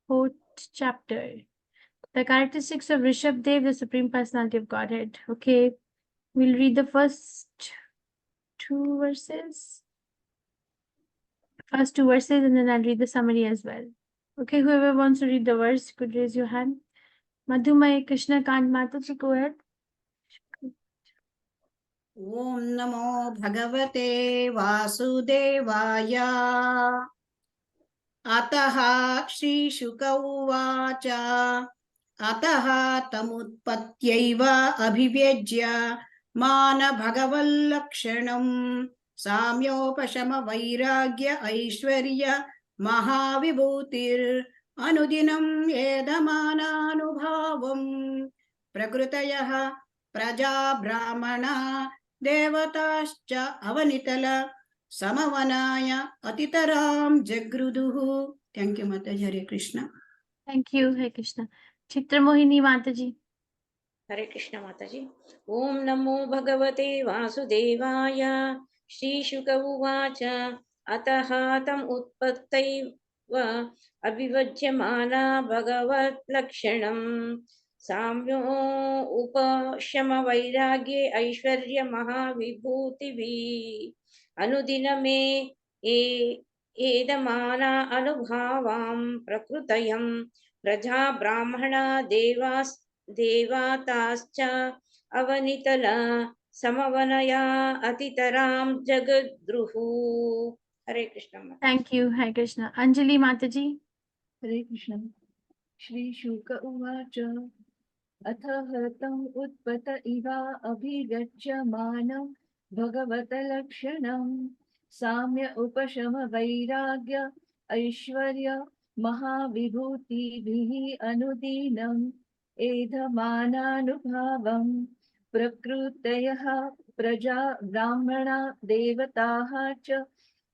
4th chapter. The characteristics of Rishabdev, the Supreme Personality of Godhead. Okay, we'll read the first two verses. First two verses, and then I'll read the summary as well. Okay, whoever wants to read the verse could raise your hand. Madhumay Krishna Kant Mataji, go ahead. Om Namo Bhagavate Vasudevaya. Ataha Shri Shuka Uvacha. Ataha Tamutpatyaiva Abhivyajya Mana Bhagavallakshanam Samyopashama Vairagya Aishwarya Mahavibhutir Anudinam Edamananubhavam Prakrutayaha Praja Brahmana Devatascha Avanitala Samavanaya Atitaram Jagruduhu. Thank you, Mataji. Hare Krishna. Thank you, Hare Krishna. Chitramohini Mataji. Hare Krishna Mataji. Om Namo Bhagavate Vasudevaya. Shri Shuka Uvacha. Ataha tam utpattaiva abhivajyamana bhagavat lakshanam. Samyo upashama vairagye aishwarya mahavibhutivi. Anudiname edamana anubhavam prakrutayam. Praja brahmana devas देवाताश्च अवनितला समवनया अतितराम जगद्रुहु. Hare Krishna. Thank you, Hare Krishna. Anjali Mataji. Hare Krishna. Shri Shuka Uvacha. Atha tam utpata iva abhigachyamana bhagavata lakshanam samya upashama vairagya aishwarya mahavibhuti vihi anudinam edhamananubhavam prakrutayah praja brahmana devataha cha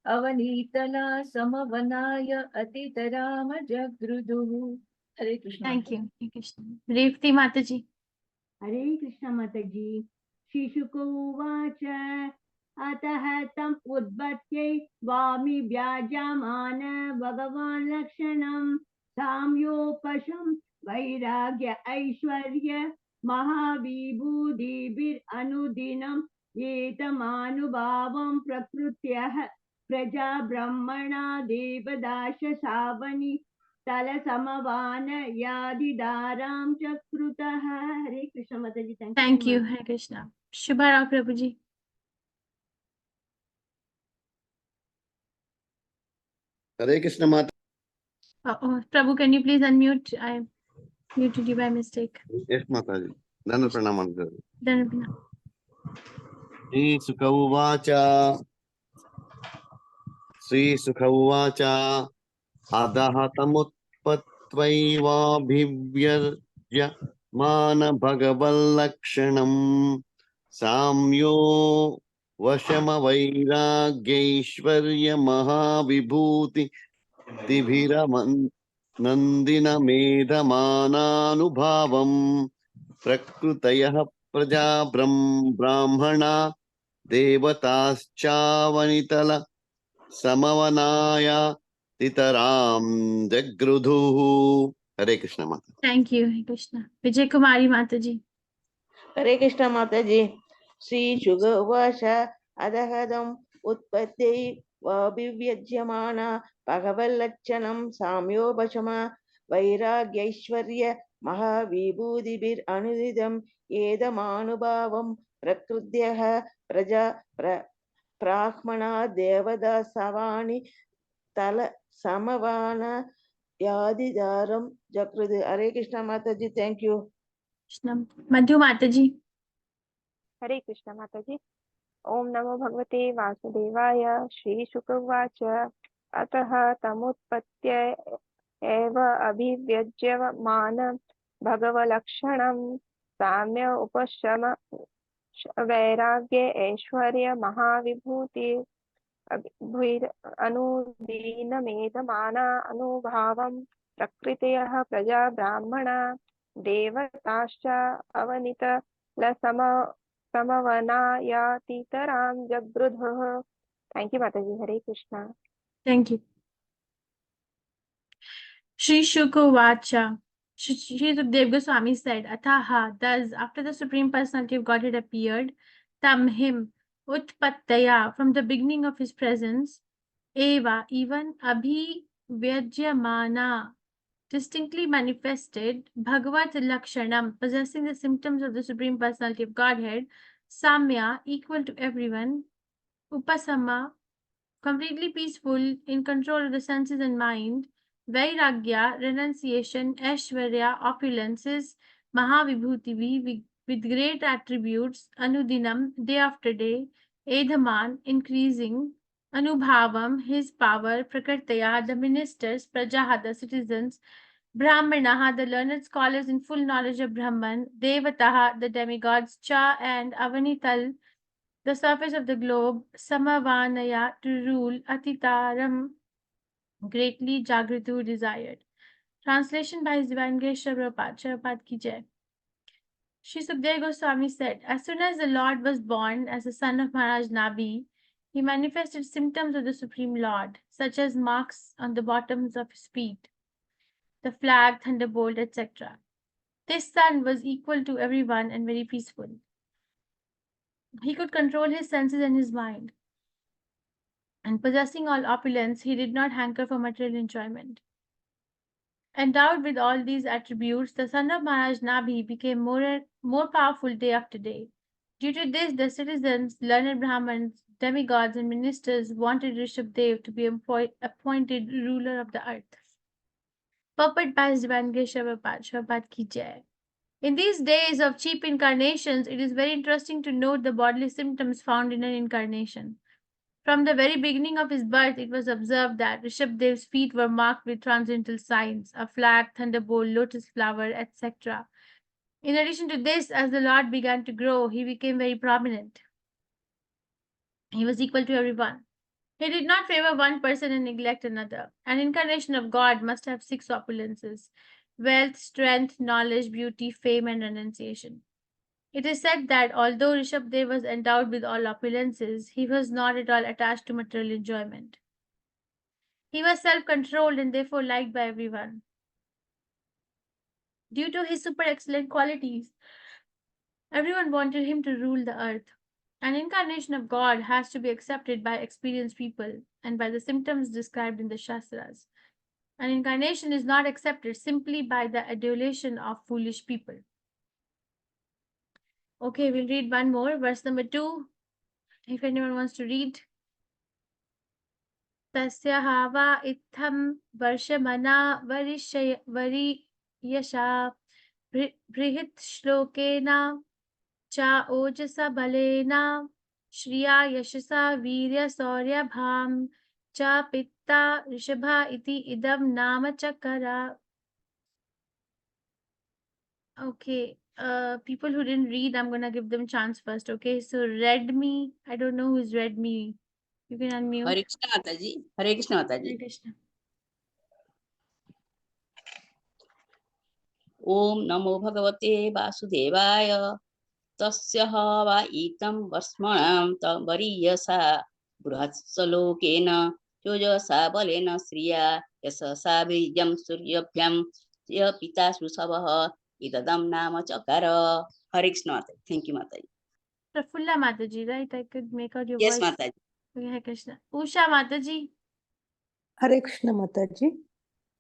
avanitala samavanaya atitarama jagruduhu. Hare Krishna. Thank you, Hare Krishna. Revati Mataji. Hare Krishna Mataji. Shri Shuka Uvacha. Ataha tam udbhatyai vami vyajamana bhagavan lakshanam samyopasham vairagya aishwarya mahavibhudibir anudinam etamanubhavam prakrutyah praja brahmana devadasha savani Tala Samavana Yadidaram Chakrutaha. Hare Krishna Mataji. Thank you, Hare Krishna. Shubhara Prabhuji. Hare Krishna Mata. Prabhu, can you please unmute? I muted you by mistake. Yes, Mataji. Dana Pranam. Dhanapana. Sri Sukha Uvacha. Sri Sukha Uvacha. Adaha tamutpatvaiva bhivyarya mana bhagavallakshanam samyo vashama vairagyaishvarya mahavibhuti tibhiraman nandina medhamananubhavam prakrutayah praja brahmana devataschavanitala samavanaya titaram jagrudhu. Hare Krishna Mata. Thank you, Hare Krishna. Vijay Kumari Mataji. Hare Krishna Mataji. Sri Shuka Uvacha. Adahadam utpattei vabhivyajyamana bhagavallachanam samyopashama vairagyaishwarya mahavibhudibir anudidam edamanubhavam prakrutyah praja brahmana devada savani tala samavana yadidaram jakrudi. Hare Krishna Mataji. Thank you. Krishna. Madhu Mataji. Hare Krishna Mataji. Om Namo Bhagavate Vasudevaya. Shri Shuka Uvacha. Ataha tamutpatya eva abhivyajyamana bhagavalakshanam samya upashama vairagya aishwarya mahavibhuti bhuir anudinamedhamana anubhavam prakritayah praja brahmana devatascha avanita lasama Samavanaya Titaram Jagrudh. Thank you, Mataji. Hare Krishna. Thank you. Shri Shukovacha. Shri Sukdev Goswami said, Ataha, thus, after the Supreme Personality of Godhead appeared, Tam him, Utpattaya, from the beginning of his presence, Eva, even Abhivyajyamana, distinctly manifested, Bhagavat Lakshanam, possessing the symptoms of the Supreme Personality of Godhead, Samya, equal to everyone, Upasama, completely peaceful, in control of the senses and mind, Vairagya, renunciation, Aishwarya, opulences, Mahavibhuti, with great attributes, Anudinam, day after day, Edhaman, increasing, Anubhavam, his power, Prakartaya, the ministers, Prajaha, the citizens, Brahmanaha, the learned scholars in full knowledge of Brahman, Devataha, the demigods, Cha and Avanital, the surface of the globe, Samavanaya, to rule, Atitaram, greatly Jagritu desired. Translation by His Divine Grace Prabhupada ki jai. Sri Sukdev Goswami said, as soon as the Lord was born as the son of Maharaj Nabi, he manifested symptoms of the Supreme Lord, such as marks on the bottoms of his feet, the flag, thunderbolt, etc. This son was equal to everyone and very peaceful. He could control his senses and his mind. And possessing all opulence, he did not hanker for material enjoyment. Endowed with all these attributes, the son of Maharaj Nabhi became more powerful day after day. Due to this, the citizens, learned Brahmins, demigods, and ministers wanted Rishabdev to be appointed ruler of the earth. Purport by His Divine Grace Prabhupada ki jai. In these days of cheap incarnations, it is very interesting to note the bodily symptoms found in an incarnation. From the very beginning of his birth, it was observed that Rishabdev's feet were marked with transcendental signs, a flag, thunderbolt, lotus flower, etc. In addition to this, as the Lord began to grow, he became very prominent. He was equal to everyone. He did not favor one person and neglect another. An incarnation of God must have 6 opulences: wealth, strength, knowledge, beauty, fame, and renunciation. It is said that although Rishabdev was endowed with all opulences, he was not at all attached to material enjoyment. He was self-controlled and therefore liked by everyone. Due to his super excellent qualities, everyone wanted him to rule the earth. An incarnation of God has to be accepted by experienced people and by the symptoms described in the Shastras. An incarnation is not accepted simply by the adulation of foolish people. Okay, we'll read one more, verse number 2. If anyone wants to read. Tasya hava itham varshmana variyasha brihit shlokena cha ojasa balena shriya yashasa virya saurya bham cha pitta rishabha iti idam nama chakara. Okay, people who didn't read, I'm gonna give them chance first. Okay, so read me. I don't know who's read me. You can unmute. Hare Krishna Mataji. Hare Krishna Mataji. Hare Krishna. Om Namo Bhagavate Vasudevaya. Tasya hava itam varsmanam tam variyasa bruhatsalokena yojasa balena sriya yasasa vijam suryabhyam ya pita susavaha idadam nama chakara. Hare Krishna Mataji. Thank you Mataji. Prafulla Mataji, right? I could make out your Yes voice. Mataji. Okay, Hare Krishna. Usha Mataji. हरे कृष्ण माताजी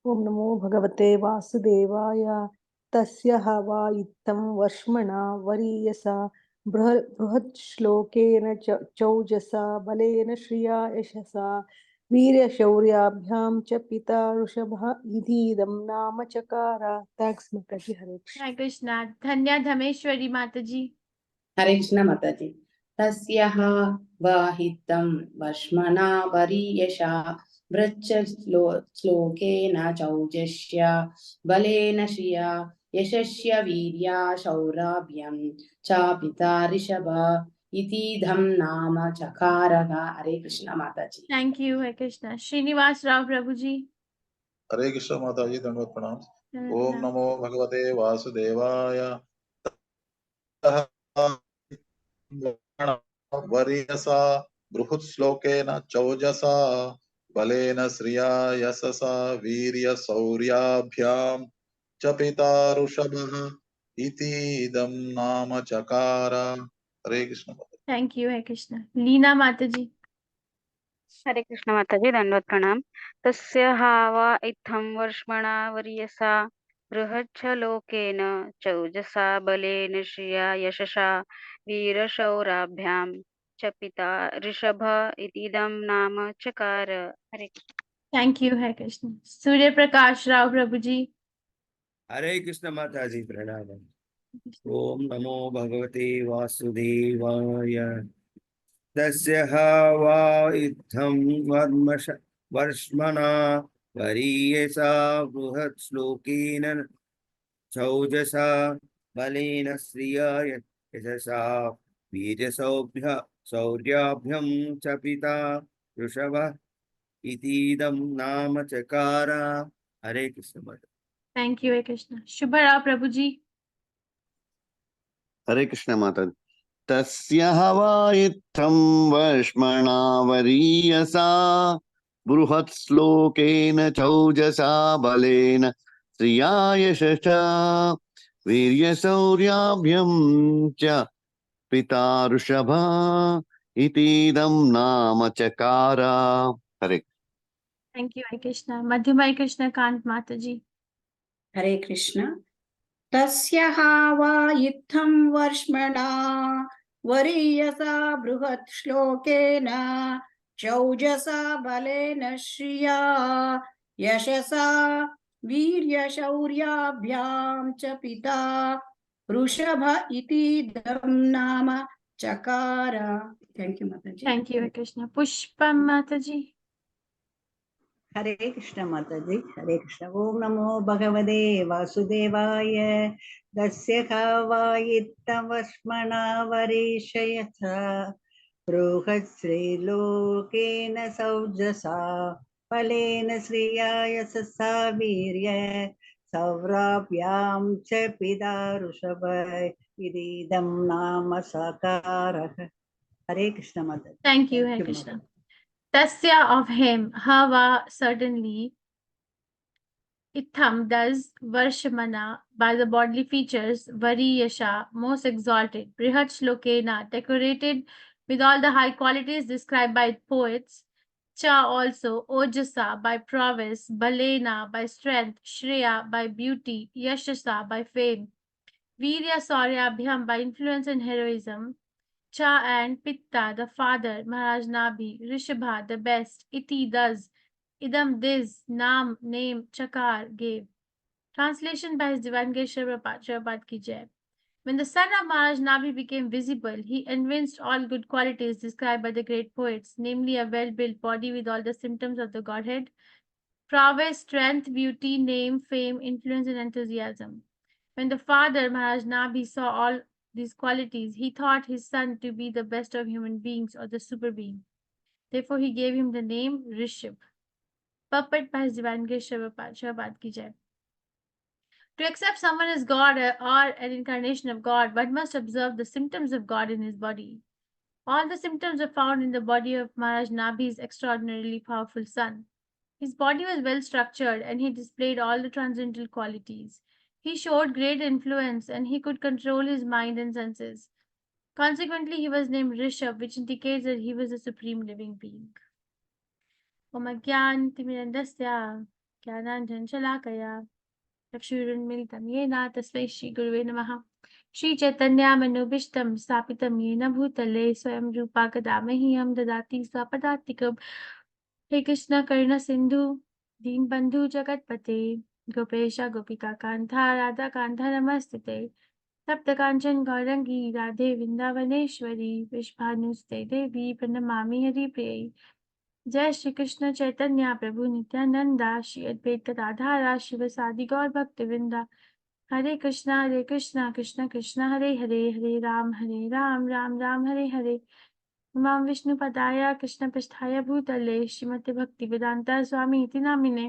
ओम नमो भगवते वासुदेवाय तस्य हवा इत्थं वर्ष्मणा वरीयसा बृहत् श्लोकेन चौजसा बलेन श्रिया यशसा वीर्यशौर्याभ्यां च पिता ऋषभः इदीदं नाम चकार. थैंक्स माताजी. हरे Krishna. Hare Krishna. Dhanya Dhameshwari Mataji. हरे कृष्ण माताजी तस्याः वाहितं वर्ष्मणा वरीयशा वृच्च श्लोकेन चौजस्य बलेन श्रिया यशस्य वीर्या शौराभ्यं च पिता ऋषभ इतीदं नाम चकारः. हरे कृष्ण माताजी. Thank you, Hare Krishna. Srinivas Rao Prabhuji. हरे कृष्ण माताजी दंडवत प्रणाम. Hare ओम Krishna. नमो भगवते वासुदेवाय वरीयसा बृहत् श्लोकेन चौजसा बलेन श्रिया यशसा वीर्य शौर्याभ्यां च पिता ऋषभः इतीदं नाम चकार। हरे Krishna. Thank you, Hare Krishna. Leena Mataji. हरे कृष्ण माताजी दंडवत प्रणाम। तस्य हावा इत्थं वर्ष्मणा वर्यसा बृहच्छलोकेन चौजसा बलेन श्रिया यशसा वीरशौराभ्यां च पिता ऋषभ इतीदं नाम चकार। हरे Thank you, Hare Krishna. Surya Prakash Rao Prabhuji. हरे कृष्ण माता जी प्रणाम। ओम नमो भगवते वासुदेवाय। तस्य वा इत्थं वर्ष्मणा वरीयसा बृहत् श्लोकेन चौजसा बलेन श्रिया यशसा शौर्याभ्यं च पिता ऋषभः इतीदं नाम चकार। हरे कृष्ण माता। Thank you, Hare Krishna. Shubha Rao Prabhuji. हरे कृष्ण माता तस्य हवायित्थं वर्ष्मणा वरीयसा बृहत् श्लोकेन चौजसा बलेन श्रिया यशसा वीर्यशौर्याभ्यं च पिता ऋषभा इतीदं नाम चकार। हरे Thank you, Hare Krishna. Madhumai Krishna Kant Mataji. हरे कृष्ण। तस्य वा इत्थं वर्ष्मणा वरीयसा बृहत् श्लोकेन चौजसा बलेन श्रिया यशसा वीर्यशौर्याभ्यां च पिता ऋषभ इतीदं नाम चकार। थैंक यू माताजी। Thank you, Hare Krishna. Pushpam Mataji. हरे कृष्ण माताजी हरे कृष्ण। ओम नमो भगवते वासुदेवाय। तस्य खावायित्तवस्मना वरीशयथा बृहत्श्रीलोकेन सौजसा फलेन श्रिया यशसा वीर्य सौराभ्यां च पिता ऋषभ इदं नाम साकारः। हरे कृष्ण माता। Thank you, Hare thank you Krishna. माता। Tasya of him, Hava certainly, Itham does, Varshamana by the bodily features, Variyasha most exalted, Brihat Shlokena decorated with all the high qualities described by poets, Cha also, Ojasa by prowess, Balena by strength, Shreya by beauty, Yashasa by fame, Virya Saurabhyam by influence and heroism, Cha and Pitta, the father, Maharaj Nabi, Rishabha, the best, Iti, thus, Idam, this, Nam, name, Chakar, gave. Translation by His Divine Grace Srila Prabhupada Ki Jai. When the son of Maharaj Nabi became visible, he evinced all good qualities described by the great poets, namely a well-built body with all the symptoms of the Godhead, prowess, strength, beauty, name, fame, influence, and enthusiasm. When the father, Maharaj Nabi, saw all these qualities, he thought his son to be the best of human beings or the super being. Therefore, he gave him the name Rishabh. Puppet by His Divine Grace Srila Prabhupada Ki Jai. To accept someone as God or an incarnation of God, one must observe the symptoms of God in his body. All the symptoms are found in the body of Maharaj Nabi's extraordinarily powerful son. His body was well structured and he displayed all the transcendental qualities. He showed great influence and he could control his mind and senses. Consequently, he was named Rishabh, which indicates that he was a supreme living being. Om Ajnanatimirandasya Jnananjanjalakaya चक्षुरुन्मीलितं येन तस्मै श्रीगुरुवे नमः। श्रीचैतन्यमनोभीष्टं स्थापितं येन भूतले स्वयं रूपा कदा मह्यं ददाति स्वपदातिकं। हे कृष्ण करुण सिन्धु दीनबन्धु जगत्पते गोपेश गोपिकान्ता राधाकान्ता नमस्ते। सप्तकाञ्चन गौरङ्गी राधे वृन्दावनेश्वरी वृषभानुसुते देवी प्रणमामि हरिप्रियै। जय श्री कृष्ण चैतन्य प्रभु नित्यानंदा श्री अद्वैत राधा शिवसादि गौर भक्त वृंदा। हरे कृष्णा कृष्ण कृष्ण हरे हरे हरे राम राम राम हरे हरे। उमां विष्णु पदाय कृष्ण पृष्ठाय भूतले श्रीमते भक्ति वेदांता स्वामी इति नामिने।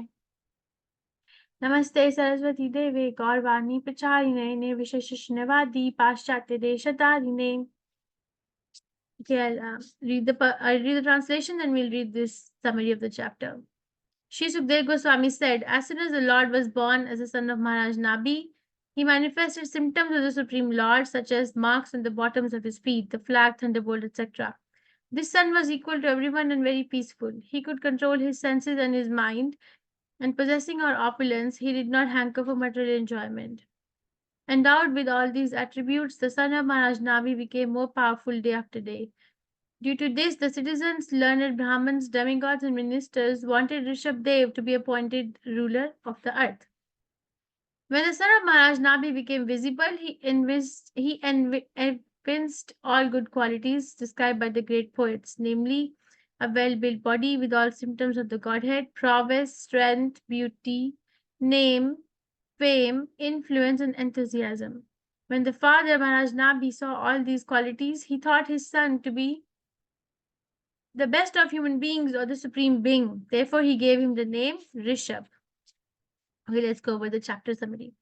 नमस्ते सरस्वती देवे गौरवाणी प्रचारिणे निर्विशेष शून्यवादी पाश्चात्य देशतारिणे। Okay, I'll read the translation and we'll read this summary of the chapter. Sri Sukdev Goswami said, as soon as the Lord was born as the son of Maharaj Nabi, he manifested symptoms of the Supreme Lord, such as marks on the bottoms of his feet, the flag, thunderbolt, etc. This son was equal to everyone and very peaceful. He could control his senses and his mind, and possessing our opulence, he did not hanker for material enjoyment. Endowed with all these attributes, the son of Maharaj Nabi became more powerful day after day. Due to this, the citizens, learned Brahmins, demigods, and ministers wanted Rishabdev to be appointed ruler of the earth. When the son of Maharaj Nabi became visible, he evinced all good qualities described by the great poets, namely a well-built body with all symptoms of the Godhead, prowess, strength, beauty, name, fame, influence, and enthusiasm. When the father Maharaj Nabi saw all these qualities, he thought his son to be the best of human beings or the supreme being. Therefore, he gave him the name Rishabh. Okay, let's go over the chapter summary.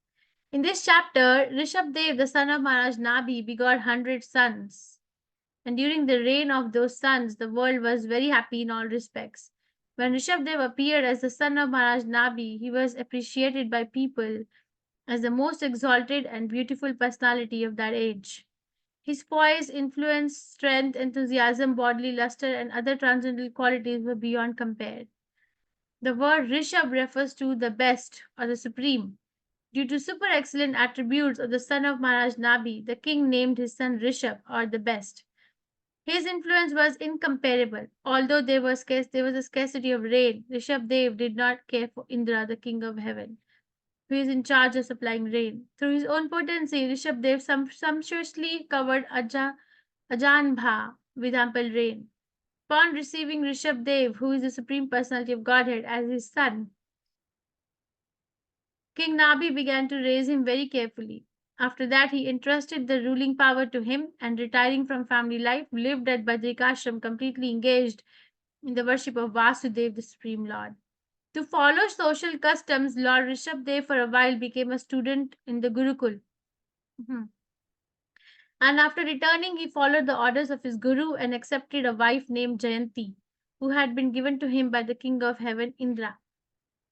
In this chapter, Rishabdev, the son of Maharaj Nabi, begot 100 sons. And during the reign of those sons, the world was very happy in all respects. When Rishabdev appeared as the son of Maharaj Nabi, he was appreciated by people as the most exalted and beautiful personality of that age. His poise, influence, strength, enthusiasm, bodily luster, and other transcendental qualities were beyond compare. The word Rishabh refers to the best or the supreme. Due to super excellent attributes of the son of Maharaj Nabi, the king named his son Rishabh or the best. His influence was incomparable. Although there was a scarcity of rain, Rishabdev did not care for Indra, the king of heaven, who is in charge of supplying rain. Through his own potency, Rishabdev sumptuously covered Ajanbha with ample rain. Upon receiving Rishabdev, who is the Supreme Personality of Godhead, as his son, King Nabi began to raise him very carefully. After that, he entrusted the ruling power to him and, retiring from family life, lived at Badrikashram, completely engaged in the worship of Vasudev, the Supreme Lord. To follow social customs, Lord Rishabdev for a while became a student in the Gurukul. And after returning, he followed the orders of his Guru and accepted a wife named Jayanti, who had been given to him by the king of heaven, Indra.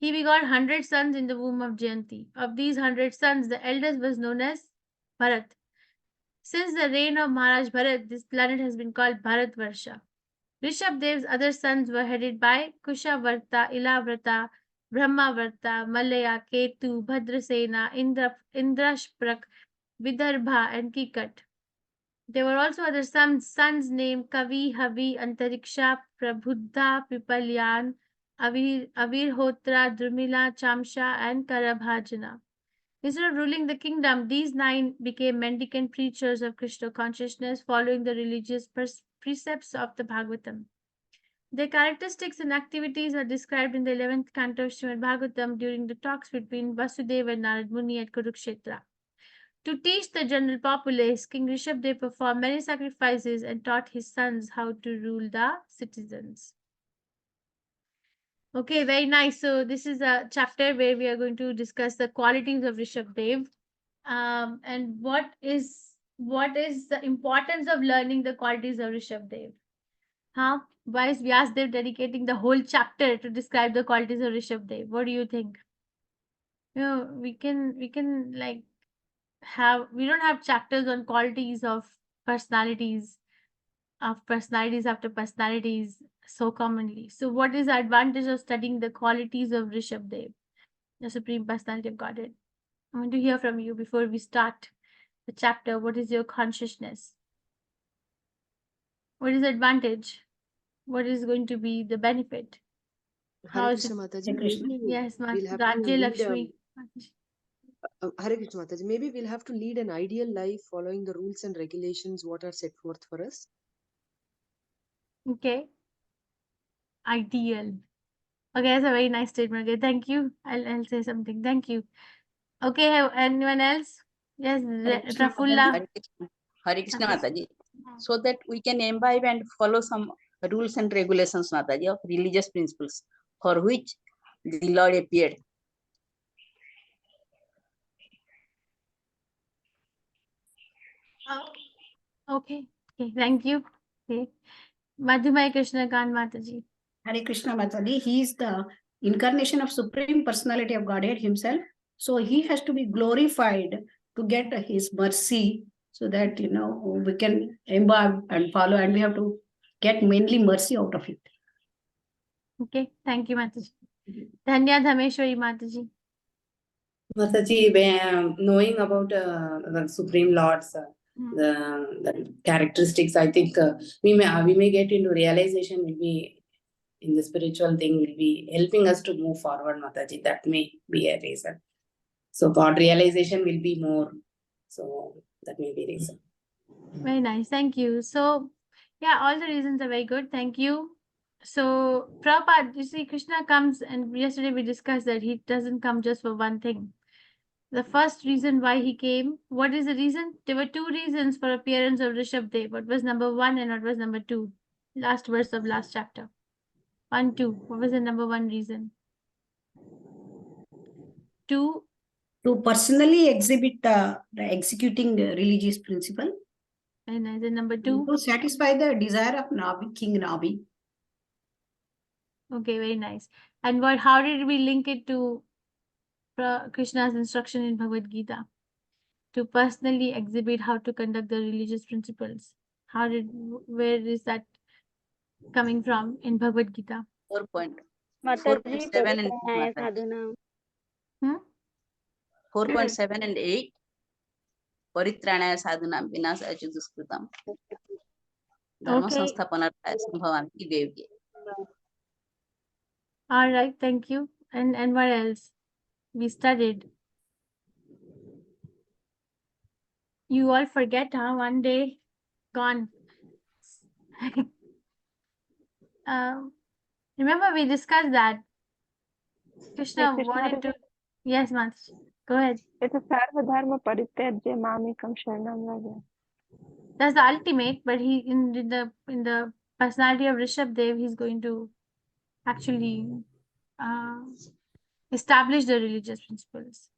He begot 100 sons in the womb of Jayanti. Of these 100 sons, the eldest was known as Bharat. Since the reign of Maharaj Bharat, this planet has been called Bharatvarsha. Rishabdev's other sons were headed by Kushavarta, Ilavrata, Brahmavarta, Malaya, Ketu, Bhadrasena, Indrashprak, Vidarbha, and Kikat. There were also other sons named Kavi, Havi, Antariksha, Prabhuddha, Pipalyan, Avirhotra, Drumila, Chamsha, and Karabhajana. Instead of ruling the kingdom, these 9 became mendicant preachers of Krishna consciousness, following the religious precepts of the Bhagavatam. Their characteristics and activities are described in the 11th canto of Srimad Bhagavatam during the talks between Vasudeva and Narad Muni at Kurukshetra. To teach the general populace, King Rishabdev performed many sacrifices and taught his sons how to rule the citizens. Okay, very nice. So this is a chapter where we are going to discuss the qualities of Rishabdev, and what is the importance of learning the qualities of Rishabdev. Why is Vyasdev dedicating the whole chapter to describe the qualities of Rishabdev? What do you think? You know, we can like we don't have chapters on qualities of personalities after personalities so commonly. So what is the advantage of studying the qualities of Rishabdev, the Supreme Personality of Godhead? I want to hear from you before we start the chapter. What is your consciousness? What is the advantage? What is going to be the benefit? How Hare is Krishna it? Mataji, Krishna. maybe Yes, we'll have to Rajya lead Lakshmi. Hare Krishna Mataji, maybe we'll have to lead an ideal life following the rules and regulations what are set forth for us. Okay. Ideal. Okay, that's a very nice statement. Okay, thank you. I'll say something. Thank you. Okay, anyone else? Yes, Prafulla. Hare Krishna Mataji. So that we can imbibe and follow some rules and regulations, Mataji, of religious principles for which the Lord appeared. Okay. Okay, thank you. Okay. Madhumai Krishna Kant Mataji. Hare Krishna Mathaji, he is the incarnation of Supreme Personality of Godhead himself. So he has to be glorified to get his mercy so that, we can imbibe and follow, and we have to get mainly mercy out of it. Okay. Thank you, Mataji. Dhanya Dhameshwari Mataji. Mataji, knowing about the Supreme Lord's the characteristics, I think we may get into realization, will be in the spiritual thing, will be helping us to move forward, Mataji. That may be a reason. So God realization will be more. So that may be reason. Very nice. Thank you. So, yeah, all the reasons are very good. Thank you. So, Prabhupada, you see, Krishna comes, and yesterday we discussed that he doesn't come just for one thing. The first reason why he came, what is the reason? There were two reasons for appearance of Rishabdev. What was number 1 and what was number 2? Last verse of last chapter. 1, 2. What was the number 1 reason? 2. To personally exhibit the executing religious principle. And then number 2. To satisfy the desire of Nabi, King Nabi. Okay, very nice. And how did we link it to Krishna's instruction in Bhagavad Gita? To personally exhibit how to conduct the religious principles. Where is that coming from in Bhagavad Gita? 4.7 and 4.7 and 8. Paritranaya sadhunam vinasaya duskritam. Dharma sansthapanarthaya sambhavanti devye. All right, thank you. And what else? We studied. You all forget, huh? One day gone. Remember we discussed that. Krishna wanted to. Yes, Mats. Go ahead. It's a sarva dharma parityajya mamekam sharanam vraja. That's the ultimate, but he in the personality of Rishabdev, he's going to actually establish the religious principles.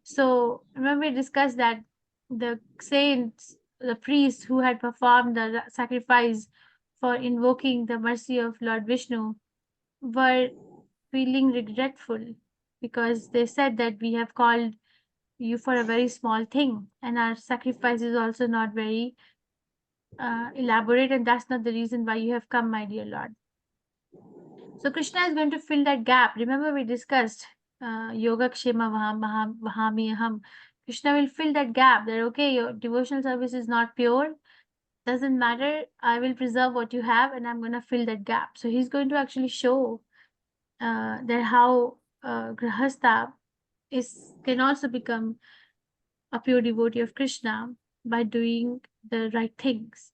So remember we discussed that the saints, the priests who had performed the sacrifice for invoking the mercy of Lord Vishnu were feeling regretful because they said that we have called you for a very small thing and our sacrifice is also not very elaborate, and that's not the reason why you have come, my dear Lord. So Krishna is going to fill that gap. Remember we discussed yoga kshema vahami aham. Krishna will fill that gap that, okay, your devotional service is not pure, doesn't matter, I will preserve what you have and I'm going to fill that gap. So he's going to actually show that how grahastha can also become a pure devotee of Krishna by doing the right things.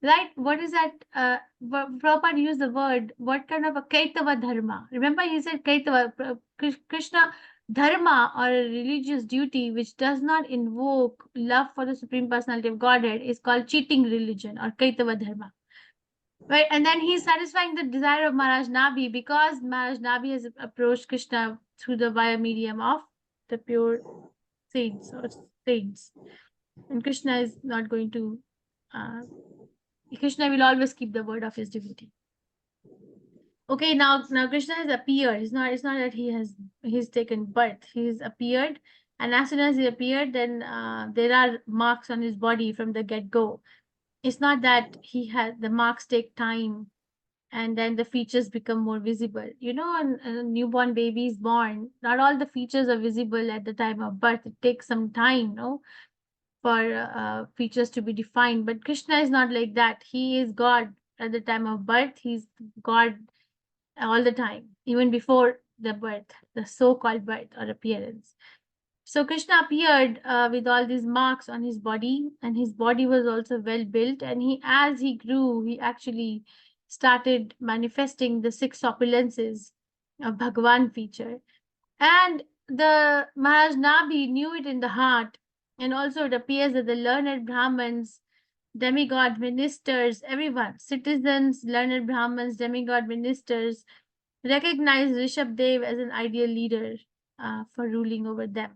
Right? What is that? Prabhupada used the word, what kind of a Kaitava dharma? Remember he said Kaitava, Krishna dharma or a religious duty which does not invoke love for the Supreme Personality of Godhead is called cheating religion or Kaitava dharma. Right? And then he's satisfying the desire of Maharaj Nabi because Maharaj Nabi has approached Krishna through the via medium of the pure saints or saints. And Krishna is not going to Krishna will always keep the word of his devotee. Okay, now Krishna has appeared. It's not that he's taken birth. He's appeared, and as soon as he appeared, then there are marks on his body from the get-go. It's not that the marks take time and then the features become more visible. You know, when a newborn baby is born, not all the features are visible at the time of birth. It takes some time, no? For features to be defined, but Krishna is not like that. He is God at the time of birth. He's God all the time, even before the birth, the so-called birth or appearance. So Krishna appeared with all these marks on his body, and his body was also well built. And as he grew, he actually started manifesting the 6 opulences of Bhagavan feature. And the Maharaj Nabi knew it in the heart. And also it appears that the learned Brahmins, demigod ministers, everyone, citizens, learned Brahmins, demigod ministers, recognize Rishabdev as an ideal leader for ruling over them.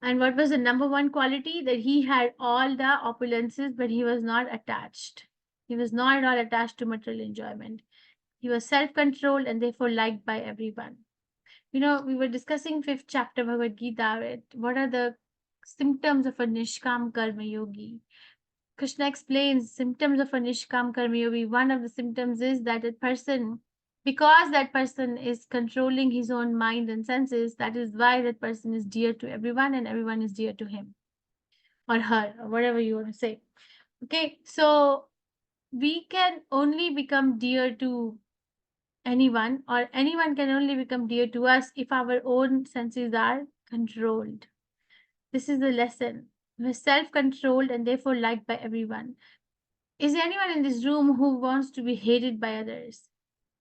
And what was the number 1 quality? That he had all the opulences, but he was not attached. He was not at all attached to material enjoyment. He was self-controlled and therefore liked by everyone. You know, we were discussing 5th chapter Bhagavad Gita, right? What are the symptoms of a Nishkam Karma Yogi? Krishna explains symptoms of a Nishkam Karma Yogi. One of the symptoms is that a person, because that person is controlling his own mind and senses, that is why that person is dear to everyone and everyone is dear to him or her or whatever you want to say. Okay, so we can only become dear to anyone, or anyone can only become dear to us if our own senses are controlled. This is the lesson. We're self-controlled and therefore liked by everyone. Is there anyone in this room who wants to be hated by others,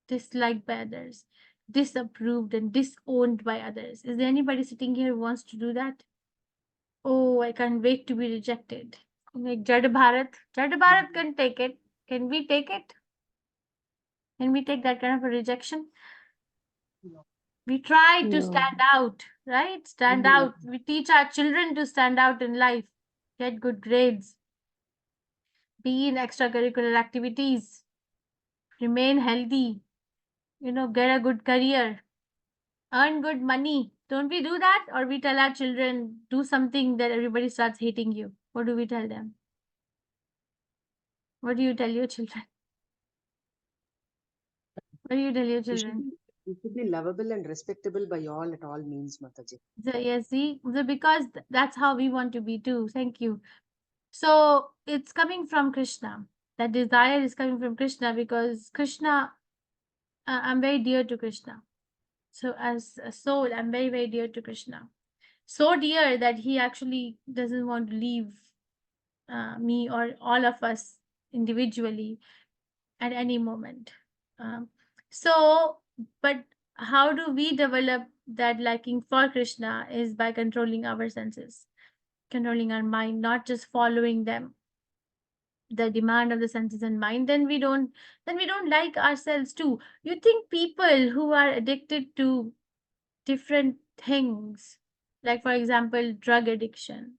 disliked by others, disapproved and disowned by others? Is there anybody sitting here who wants to do that? Oh, I can't wait to be rejected. Like Jad Bharat. Jad Bharat can take it. Can we take it? Can we take that kind of a rejection? We try to No. stand out, right? Stand out. We teach our children to stand out in life, get good grades, be in extracurricular activities, remain healthy, you know, get a good career, earn good money. Don't we do that? Or we tell our children, do something that everybody starts hating you. What do we tell them? What do you tell your children? What do you tell your children? You should be lovable and respectable by all at all means, Mataji. So, yes, see, because that's how we want to be too. Thank you. So it's coming from Krishna. That desire is coming from Krishna because Krishna, I'm very dear to Krishna. So as a soul, I'm very, very dear to Krishna. So dear that he actually doesn't want to leave me or all of us individually at any moment. So, but how do we develop that liking for Krishna is by controlling our senses, controlling our mind, not just following them, the demand of the senses and mind. Then we don't like ourselves too. You think people who are addicted to different things, like for example drug addiction,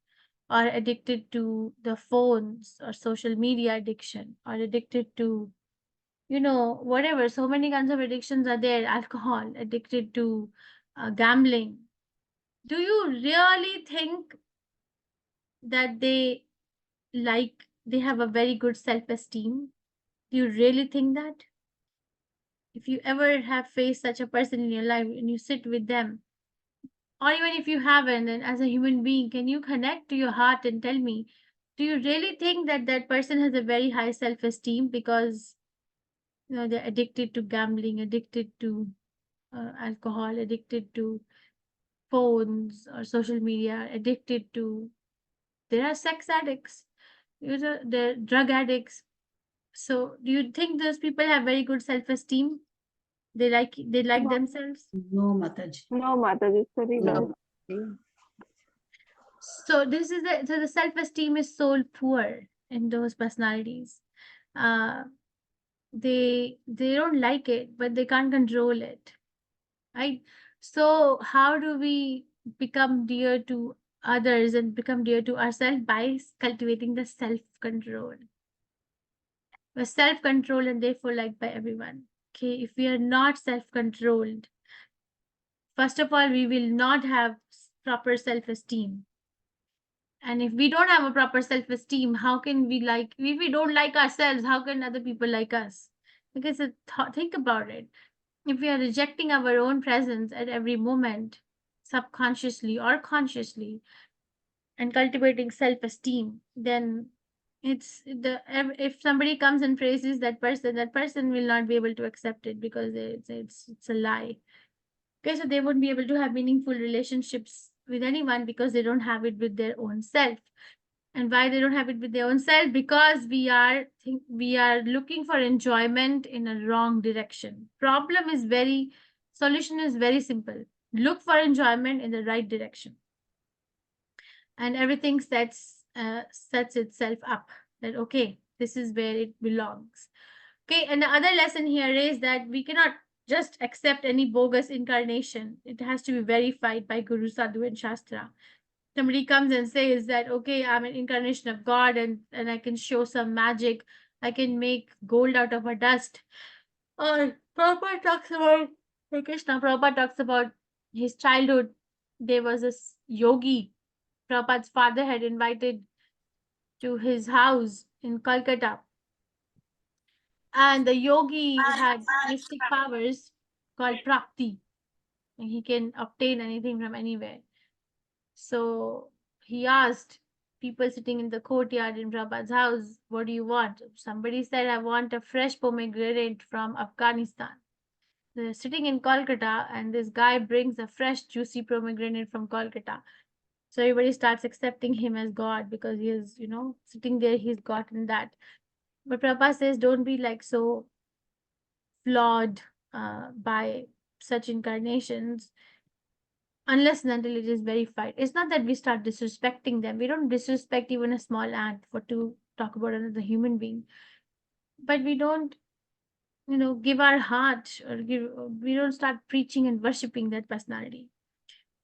or addicted to the phones, or social media addiction, or addicted to, you know, whatever, so many kinds of addictions are there, alcohol, addicted to gambling, do you really think that they have a very good self-esteem? Do you really think that? If you ever have faced such a person in your life and you sit with them, or even if you haven't, and as a human being, can you connect to your heart and tell me, do you really think that that person has a very high self-esteem because, you know, they're addicted to gambling, addicted to alcohol, addicted to phones or social media, addicted to, there are sex addicts, you know, they're drug addicts. So do you think those people have very good self-esteem? They like No, themselves? No, Mataji. no, Mataji, it's very bad. No. So this is the self-esteem is so poor in those personalities. They don't like it, but they can't control it, right? So how do we become dear to others and become dear to ourselves? By cultivating the self-control. We're self-controlled and therefore liked by everyone. Okay, if we are not self-controlled, first of all, we will not have proper self-esteem. And if we don't have a proper self-esteem, how can we like, if we don't like ourselves, how can other people like us? Because think about it. If we are rejecting our own presence at every moment, subconsciously or consciously, and cultivating self-esteem, then it's if somebody comes and praises that person will not be able to accept it because it's a lie. Okay, so they won't be able to have meaningful relationships with anyone because they don't have it with their own self. And why they don't have it with their own self? Because we are looking for enjoyment in a wrong direction. Solution is very simple. Look for enjoyment in the right direction, and everything sets itself up that, okay, this is where it belongs. Okay, and the other lesson here is that we cannot just accept any bogus incarnation. It has to be verified by Guru, Sadhu, and Shastra. Somebody comes and says that, okay, I'm an incarnation of God and I can show some magic. I can make gold out of a dust. Or Prabhupada talks about, Krishna Prabhupada talks about his childhood. There was this yogi Prabhupada's father had invited to his house in Calcutta. And the yogi had mystic powers called Prakti. And he can obtain anything from anywhere. So he asked people sitting in the courtyard in Prabhupada's house, what do you want? Somebody said, I want a fresh pomegranate from Afghanistan. They're sitting in Kolkata, and this guy brings a fresh, juicy pomegranate from Kolkata. So everybody starts accepting him as God because he is, sitting there, he's gotten that. But Prabhupada says, don't be like so flawed by such incarnations unless and until it is verified. It's not that we start disrespecting them. We don't disrespect even a small ant for to talk about another human being. But we don't, give our heart or we don't start preaching and worshipping that personality.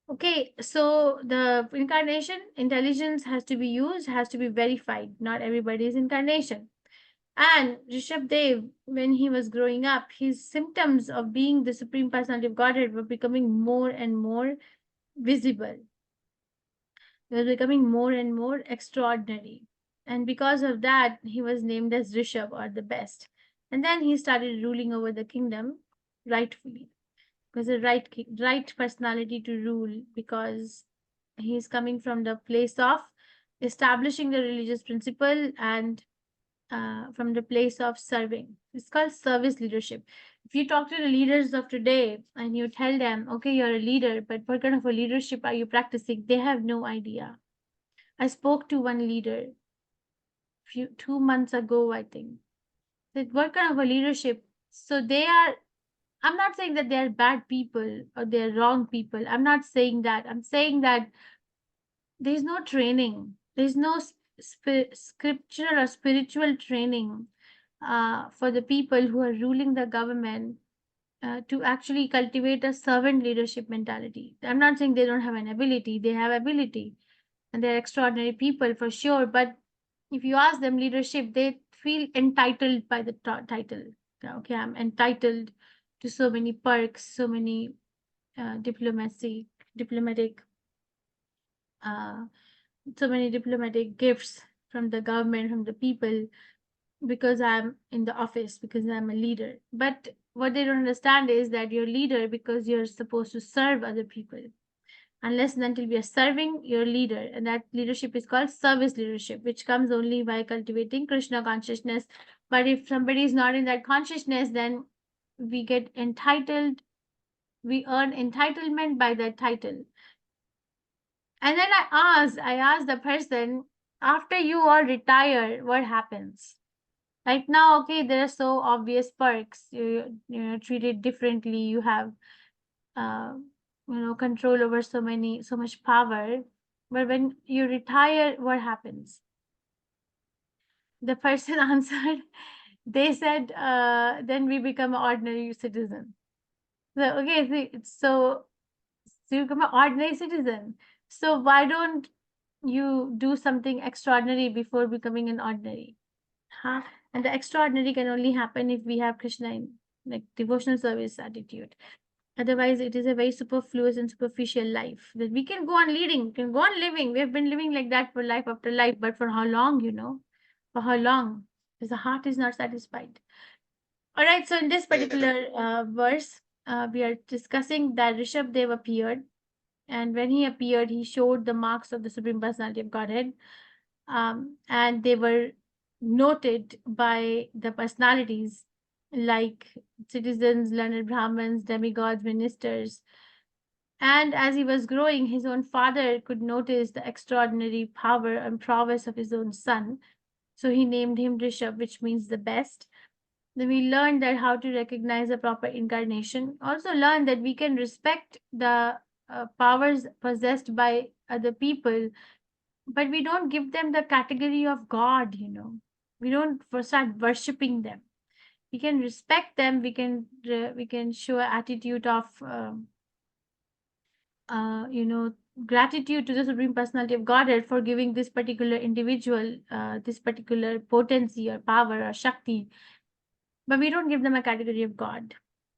Okay, so the incarnation intelligence has to be used, has to be verified. Not everybody's incarnation. And Rishabh Dev, when he was growing up, his symptoms of being the Supreme Personality of Godhead were becoming more and more visible. They were becoming more and more extraordinary. And because of that, he was named as Rishabh, or the best. And then he started ruling over the kingdom rightfully. Because the right personality to rule, because he's coming from the place of establishing the religious principle and from the place of serving. It's called service leadership. If you talk to the leaders of today and you tell them, okay, you're a leader, but what kind of a leadership are you practicing? They have no idea. I spoke to one leader 2 months ago, I think. Said, what kind of a leadership? So I'm not saying that they are bad people or they're wrong people. I'm not saying that. I'm saying that there's no training. There's no scriptural or spiritual training for the people who are ruling the government to actually cultivate a servant leadership mentality. I'm not saying they don't have an ability. They have ability and they're extraordinary people for sure. But if you ask them leadership, they feel entitled by the title. Okay, I'm entitled to so many perks, so many diplomatic so many diplomatic gifts from the government, from the people, because I'm in the office, because I'm a leader. But what they don't understand is that you're a leader because you're supposed to serve other people. Unless and until we are serving, you're a leader. And that leadership is called service leadership, which comes only by cultivating Krishna consciousness. But if somebody is not in that consciousness, then we get entitled, we earn entitlement by that title. And then I asked the person, after you all retire, what happens? Right now, okay, there are so obvious perks. You're treated differently. You have, control over so much power. But when you retire, what happens? The person answered, they said, then we become an ordinary citizen. So, okay, so you become an ordinary citizen. So why don't you do something extraordinary before becoming an ordinary? Huh? And the extraordinary can only happen if we have Krishna in like devotional service attitude. Otherwise, it is a very superfluous and superficial life that we can go on leading, can go on living. We have been living like that for life after life, but for how long, For how long? Because the heart is not satisfied. All right, so in this particular verse, we are discussing that Rishabh Dev appeared. And when he appeared, he showed the marks of the Supreme Personality of Godhead. And they were noted by the personalities like citizens, learned Brahmins, demigods, ministers. And as he was growing, his own father could notice the extraordinary power and prowess of his own son. So he named him Rishabh, which means the best. Then we learned that how to recognize a proper incarnation. Also learned that we can respect the powers possessed by other people, but we don't give them the category of God, We don't start worshipping them. We can respect them. We can show an attitude of, gratitude to the Supreme Personality of Godhead for giving this particular individual this particular potency or power or Shakti, but we don't give them a category of God.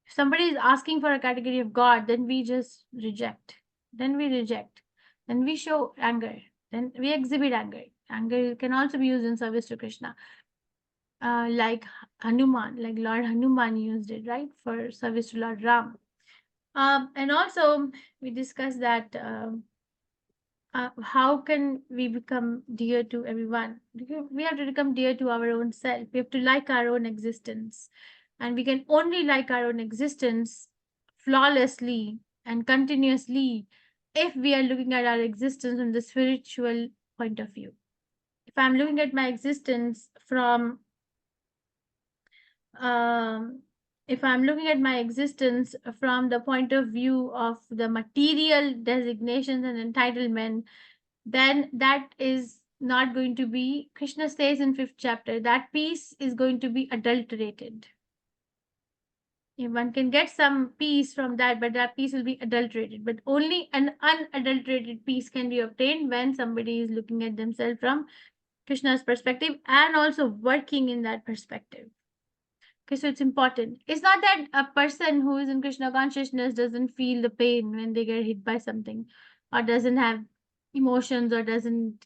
If somebody is asking for a category of God, then we just reject. Then we reject. Then we show anger. Then we exhibit anger. Anger can also be used in service to Krishna. Like Hanuman, like Lord Hanuman used it, right, for service to Lord Ram. And also we discussed that how can we become dear to everyone? We have to become dear to our own self. We have to like our own existence. And we can only like our own existence flawlessly and continuously if we are looking at our existence from the spiritual point of view. If I'm looking at my existence from if I'm looking at my existence from the point of view of the material designations and entitlement, then that is not going to be, Krishna says in 5th chapter, that peace is going to be adulterated. If one can get some peace from that, but that peace will be adulterated. But only an unadulterated peace can be obtained when somebody is looking at themselves from Krishna's perspective and also working in that perspective. Okay, so it's important. It's not that a person who is in Krishna consciousness doesn't feel the pain when they get hit by something, or doesn't have emotions, or doesn't,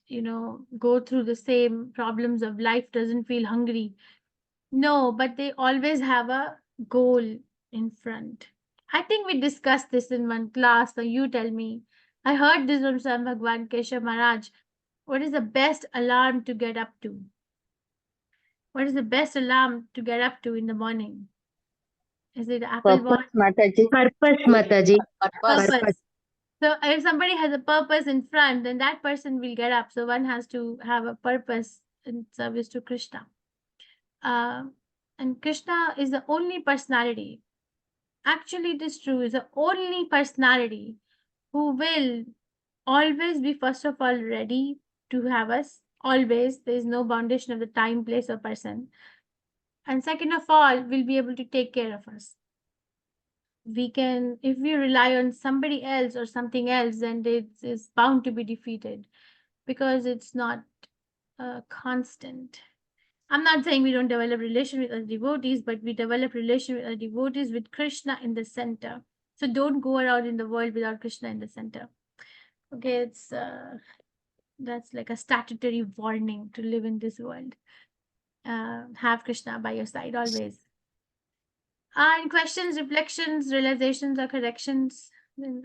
go through the same problems of life, doesn't feel hungry. No, but they always have a goal in front. I think we discussed this in one class, so you tell me. I heard this from Sam Bhagwan Keshav Maharaj. What is the best alarm to get up to? What is the best alarm to get up to in the morning? Is it Apple Watch? Mataji. Purpose, Mataji. Purpose. So if somebody has a purpose in front, then that person will get up. So one has to have a purpose in service to Krishna. And Krishna is the only personality. Actually, it is true, is the only personality who will always be, first of all, ready to have us. Always. There is no foundation of the time, place, or person. And second of all, will be able to take care of us. We can, if we rely on somebody else or something else, then it is bound to be defeated because it's not constant. I'm not saying we don't develop relation with other devotees, but we develop relation with other devotees with Krishna in the center. So don't go around in the world without Krishna in the center. Okay, it's that's like a statutory warning to live in this world. Have Krishna by your side always. And questions, reflections, realizations, or corrections? Then